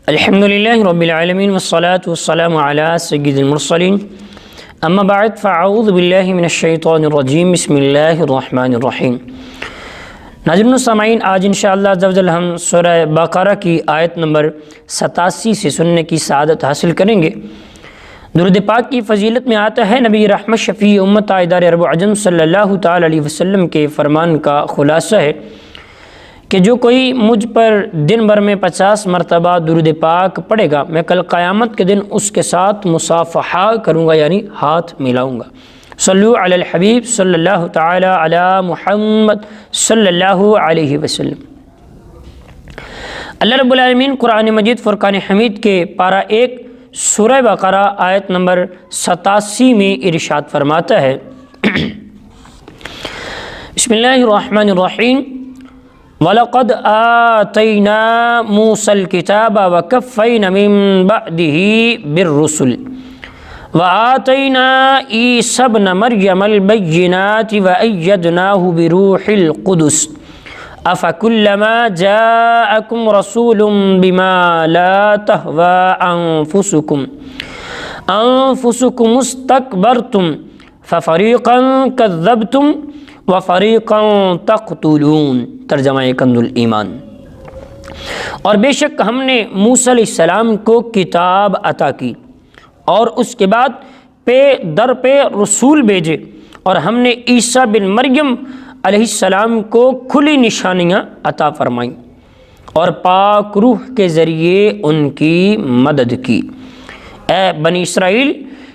الحمدللہ رب العالمین والصلاة والسلام علی سید المرسلین اما بعد فاعوذ باللہ من الشیطان الرجیم بسم اللہ الرحمن الرحیم۔ ناظرین و سامعین، آج انشاءاللہ عز و جل ہم سورہ بقرہ کی آیت نمبر 87 سے سننے کی سعادت حاصل کریں گے۔ درود پاک کی فضیلت میں آتا ہے نبی رحمت شفیع امت تاجدار عرب و عجم صلی اللہ تعالی علیہ وسلم کے فرمان کا خلاصہ ہے کہ جو کوئی مجھ پر دن بھر میں 50 مرتبہ درود پاک پڑھے گا، میں کل قیامت کے دن اس کے ساتھ مصافحہ کروں گا، یعنی ہاتھ ملاؤں گا۔ صلو علی الحبیب صلی اللہ تعالی علی محمد صلی اللہ علیہ وسلم۔ اللہ رب العالمین قرآن مجید فرقان حمید کے پارہ 1 سورہ بقرہ آیت نمبر 87 میں ارشاد فرماتا ہے بسم اللہ الرحمن الرحیم۔ وَلَقَدْ آتَيْنَا مُوسَى الْكِتَابَ وَكَفَّيْنَا مِن بَعْدِهِ بِالرُّسُلِ وَآتَيْنَا عِيسَى ابْنَ مَرْيَمَ الْبَيِّنَاتِ وَأَيَّدْنَاهُ بِرُوحِ الْقُدُسِ أَفَكُلَّمَا جَاءَكُمْ رَسُولٌ بِمَا لَا تَهْوَىٰ أَنفُسُكُمُ اسْتَكْبَرْتُمْ فَفَرِيقًا كَذَّبْتُمْ وَفَرِيقًا تَقْتُلُونَ۔ ترجمہ کنز الایمان۔ اور بے شک ہم نے موسیٰ علیہ السلام کو کتاب عطا کی اور اس کے بعد پے در پہ رسول بھیجے، اور ہم نے عیسیٰ بن مریم علیہ السلام کو کھلی نشانیاں عطا فرمائیں اور پاک روح کے ذریعے ان کی مدد کی۔ اے بنی اسرائیل،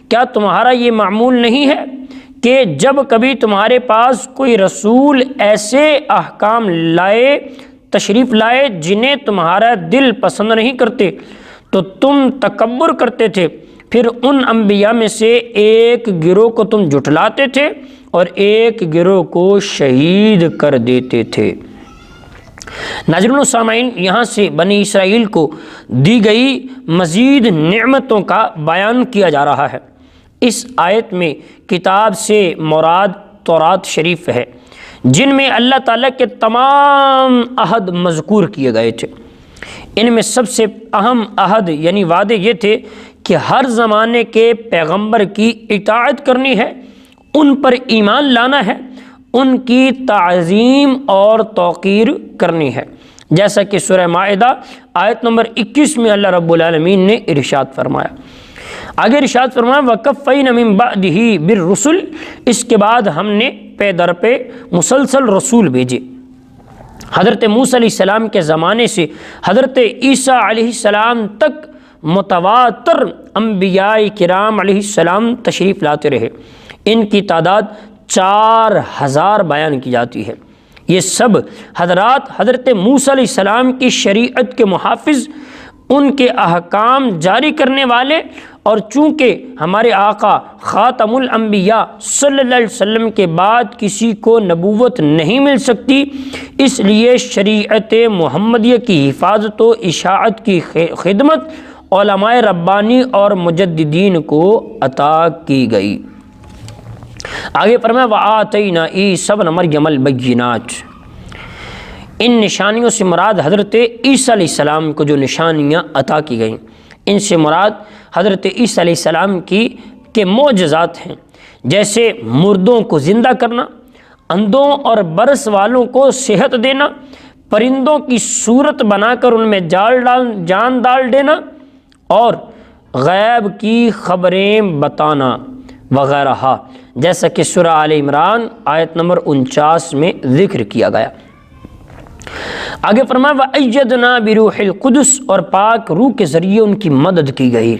کیا تمہارا یہ معمول نہیں ہے کہ جب کبھی تمہارے پاس کوئی رسول ایسے احکام لائے، تشریف لائے جنہیں تمہارا دل پسند نہیں کرتے تو تم تکبر کرتے تھے، پھر ان انبیاء میں سے ایک گروہ کو تم جھٹلاتے تھے اور ایک گروہ کو شہید کر دیتے تھے۔ ناظرین و سامعین، یہاں سے بنی اسرائیل کو دی گئی مزید نعمتوں کا بیان کیا جا رہا ہے۔ اس آیت میں کتاب سے مراد تورات شریف ہے، جن میں اللہ تعالیٰ کے تمام عہد مذکور کیے گئے تھے۔ ان میں سب سے اہم عہد یعنی وعدے یہ تھے کہ ہر زمانے کے پیغمبر کی اطاعت کرنی ہے، ان پر ایمان لانا ہے، ان کی تعظیم اور توقیر کرنی ہے، جیسا کہ سورہ مائدہ آیت نمبر 21 میں اللہ رب العالمین نے ارشاد فرمایا۔ آگے ارشاد فرمایا وَكَفَّيْنَا مِن بَعْدِهِ بِالرُّسُلِ، اس کے بعد ہم نے پے در پہ مسلسل رسول بھیجے۔ حضرت موسیٰ علیہ السلام کے زمانے سے حضرت عیسیٰ علیہ السلام تک متواتر انبیاء کرام علیہ السلام تشریف لاتے رہے۔ ان کی تعداد 4000 بیان کی جاتی ہے۔ یہ سب حضرات حضرت موسیٰ علیہ السلام کی شریعت کے محافظ، ان کے احکام جاری کرنے والے، اور چونکہ ہمارے آقا خاتم الانبیاء صلی اللہ علیہ وسلم کے بعد کسی کو نبوت نہیں مل سکتی، اس لیے شریعت محمدیہ کی حفاظت و اشاعت کی خدمت علماء ربانی اور مجددین کو عطا کی گئی۔ آگے فرمایا وَآتَيْنَا عِيسَى ابْنَ مَرْيَمَ الْبَيِّنَاتِ، ان نشانیوں سے مراد حضرت عیسیٰ علیہ السلام کو جو نشانیاں عطا کی گئیں، ان سے مراد حضرت عیسیٰ علیہ السلام کے معجزات ہیں، جیسے مردوں کو زندہ کرنا، اندھوں اور برس والوں کو صحت دینا، پرندوں کی صورت بنا کر ان میں جان ڈال دینا، اور غیب کی خبریں بتانا وغیرہ، جیسا کہ سورہ آل عمران آیت نمبر 49 میں ذکر کیا گیا۔ آگے فرمایا وَأَيَّدْنَا بِرُوحِ الْقُدُسِ، اور پاک روح کے ذریعے ان کی مدد کی گئی۔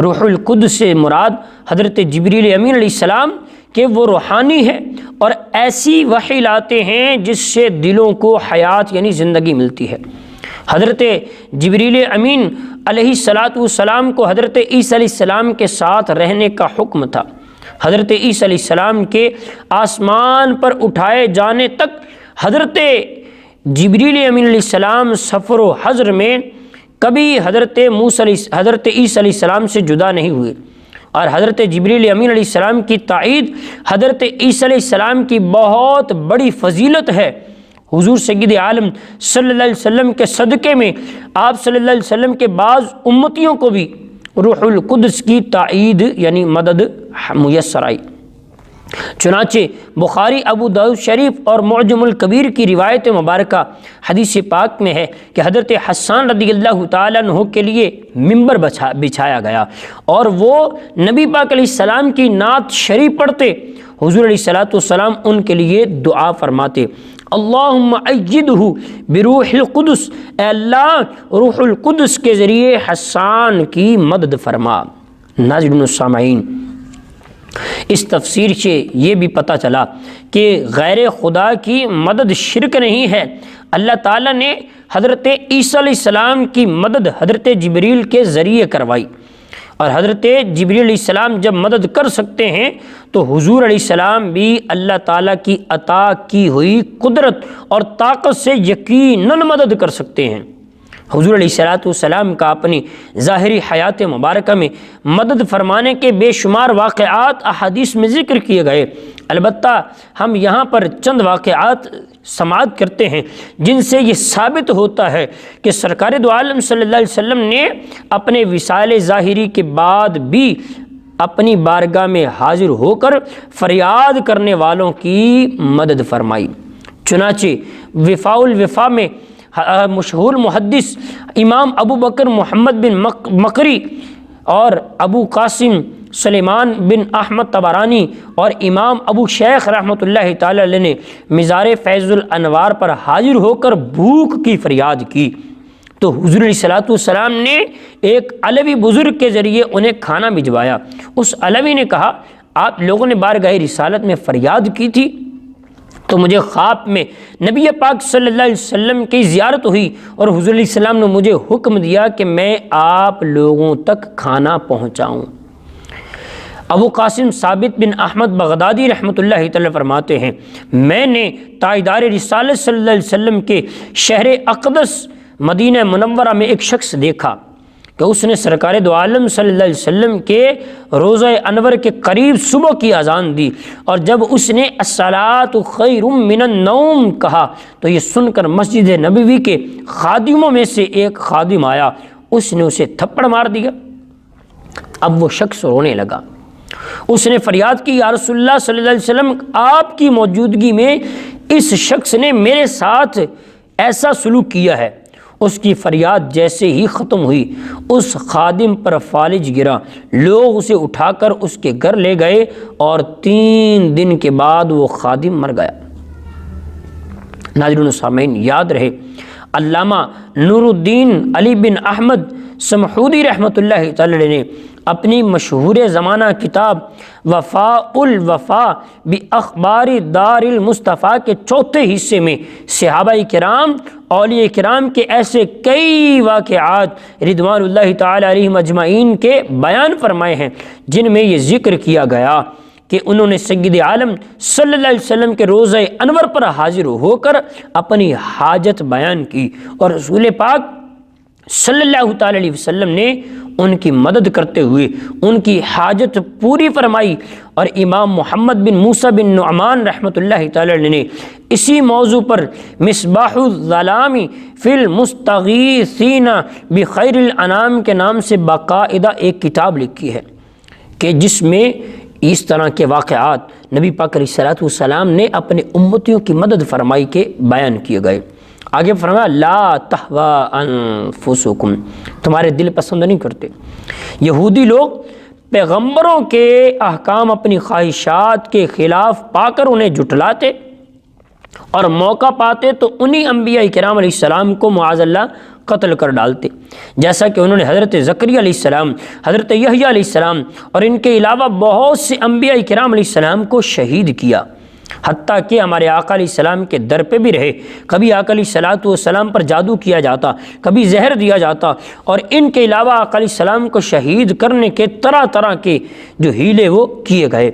روح القدس سے مراد حضرت جبریل امین علیہ السلام کہ وہ روحانی ہے اور ایسی وحی لاتے ہیں جس سے دلوں کو حیات یعنی زندگی ملتی ہے۔ حضرت جبریل امین علیہ السلام کو حضرت عیسیٰ علیہ السلام کے ساتھ رہنے کا حکم تھا۔ حضرت عیسیٰ علیہ السلام کے آسمان پر اٹھائے جانے تک حضرت جبریل امین علیہ السلام سفر و حضر میں کبھی حضرت عیسیٰ علیہ السلام سے جدا نہیں ہوئے، اور حضرت جبریل امین علیہ السلام کی تائید حضرت عیسیٰ علیہ السلام کی بہت بڑی فضیلت ہے، حضور سید عالم صلی اللہ علیہ وسلم کے صدقے میں آپ صلی اللہ علیہ وسلم کے بعض امتیوں کو بھی روح القدس کی تائید یعنی مدد میسر آئی۔ چنانچہ بخاری، ابو داؤد شریف اور معجم الکبیر کی روایت مبارکہ حدیث پاک میں ہے کہ حضرت حسان رضی اللہ تعالیٰ عنہ کے لیے ممبر بچھایا گیا اور وہ نبی پاک علیہ السلام کی نعت شریف پڑھتے۔ حضور علیہ السلام ان کے لیے دعا فرماتے، اللہم ایدہ بروح القدس، اے اللہ روح القدس کے ذریعے حسان کی مدد فرما۔ ناظرین السامعین، اس تفسیر سے یہ بھی پتہ چلا کہ غیر خدا کی مدد شرک نہیں ہے۔ اللہ تعالیٰ نے حضرت عیسیٰ علیہ السلام کی مدد حضرت جبریل کے ذریعے کروائی، اور حضرت جبریل علیہ السلام جب مدد کر سکتے ہیں تو حضور علیہ السلام بھی اللہ تعالیٰ کی عطا کی ہوئی قدرت اور طاقت سے یقیناً مدد کر سکتے ہیں۔ حضور علیہ السلام کا اپنی ظاہری حیات مبارکہ میں مدد فرمانے کے بے شمار واقعات احادیث میں ذکر کیے گئے، البتہ ہم یہاں پر چند واقعات سماعت کرتے ہیں جن سے یہ ثابت ہوتا ہے کہ سرکار دو عالم صلی اللہ علیہ وسلم نے اپنے وصال ظاہری کے بعد بھی اپنی بارگاہ میں حاضر ہو کر فریاد کرنے والوں کی مدد فرمائی۔ چنانچہ وفاء الوفا میں مشہور محدث امام ابو بکر محمد بن مقری اور ابو قاسم سلیمان بن احمد طبرانی اور امام ابو شیخ رحمۃ اللہ تعالی علیہ نے مزار فیض الانوار پر حاضر ہو کر بھوک کی فریاد کی تو حضور علیہ السلام نے ایک علوی بزرگ کے ذریعے انہیں کھانا بھجوایا۔ اس علوی نے کہا، آپ لوگوں نے بارگاہ رسالت میں فریاد کی تھی تو مجھے خواب میں نبی پاک صلی اللہ علیہ وسلم کی زیارت ہوئی اور حضور علیہ السلام نے مجھے حکم دیا کہ میں آپ لوگوں تک کھانا پہنچاؤں۔ ابو قاسم ثابت بن احمد بغدادی رحمۃ اللہ تعالی فرماتے ہیں، میں نے تاجدار رسالت صلی اللہ علیہ وسلم کے شہر اقدس مدینہ منورہ میں ایک شخص دیکھا کہ اس نے سرکار دو عالم صلی اللہ علیہ وسلم کے روضہ انور کے قریب صبح کی اذان دی، اور جب اس نے الصلاۃ خیر من النوم کہا تو یہ سن کر مسجد نبوی کے خادموں میں سے ایک خادم آیا، اس نے اسے تھپڑ مار دیا۔ اب وہ شخص رونے لگا، اس نے فریاد کی، یا رسول اللہ صلی اللہ علیہ وسلم، آپ کی موجودگی میں اس شخص نے میرے ساتھ ایسا سلوک کیا ہے۔ اس کی فریاد جیسے ہی ختم ہوئی اس خادم پر فالج گرا، لوگ اسے اٹھا کر اس کے گھر لے گئے اور 3 دن کے بعد وہ خادم مر گیا۔ ناظرین و سامعین، یاد رہے علامہ نور الدین علی بن احمد سمحودی رحمۃ اللہ تعالی نے اپنی مشہور زمانہ کتاب وفاء الوفا باخبار دار المصطفیٰ کے 4تھے حصے میں صحابہ کرام، اولیاء کرام کے ایسے کئی واقعات رضوان اللہ تعالی علیہم اجمعین کے بیان فرمائے ہیں جن میں یہ ذکر کیا گیا کہ انہوں نے سید عالم صلی اللہ علیہ وسلم کے روضہ انور پر حاضر ہو کر اپنی حاجت بیان کی اور رسول پاک صلی اللہ تعالی علیہ وسلم نے ان کی مدد کرتے ہوئے ان کی حاجت پوری فرمائی۔ اور امام محمد بن موسیٰ بن نعمان رحمۃ اللہ تعالی علیہ نے اسی موضوع پر مصباح الظلام فی المستغیثین بخیر الانام کے نام سے باقاعدہ ایک کتاب لکھی ہے کہ جس میں اس طرح کے واقعات نبی پاک علیہ السلام نے اپنے امتیوں کی مدد فرمائی کے بیان کیے گئے۔ آگے فرمایا، لا تہوا انفسکم، تمہارے دل پسند نہیں کرتے۔ یہودی لوگ پیغمبروں کے احکام اپنی خواہشات کے خلاف پا کر انہیں جھٹلاتے اور موقع پاتے تو انہی انبیاء کرام علیہ السلام کو معاذ اللہ قتل کر ڈالتے، جیسا کہ انہوں نے حضرت زکریا علیہ السلام، حضرت یحییٰ علیہ السلام اور ان کے علاوہ بہت سے انبیاء کرام علیہ السلام کو شہید کیا، حتیٰ کہ ہمارے آقا علیہ السلام کے در پہ بھی رہے۔ کبھی آقا علیہ السلام پر جادو کیا جاتا، کبھی زہر دیا جاتا، اور ان کے علاوہ آقا علیہ السلام کو شہید کرنے کے طرح طرح کے جو ہیلے وہ کیے گئے۔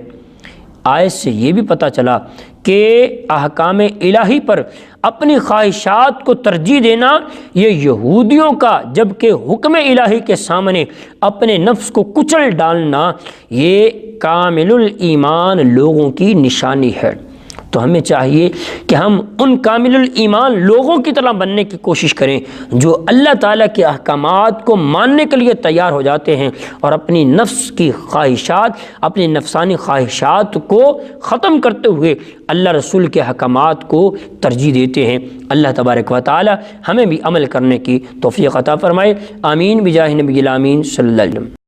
آیت سے یہ بھی پتہ چلا کہ احکام الہی پر اپنی خواہشات کو ترجیح دینا یہ یہودیوں کا، جبکہ حکم الہی کے سامنے اپنے نفس کو کچل ڈالنا یہ کامل الایمان لوگوں کی نشانی ہے۔ تو ہمیں چاہیے کہ ہم ان کامل الایمان لوگوں کی طرح بننے کی کوشش کریں جو اللہ تعالیٰ کے احکامات کو ماننے کے لیے تیار ہو جاتے ہیں اور اپنی نفس کی خواہشات، اپنی نفسانی خواہشات کو ختم کرتے ہوئے اللہ رسول کے احکامات کو ترجیح دیتے ہیں۔ اللہ تبارک و تعالیٰ ہمیں بھی عمل کرنے کی توفیق عطا فرمائے، آمین بجاہ نبی الامین صلی اللہ علیہ وسلم۔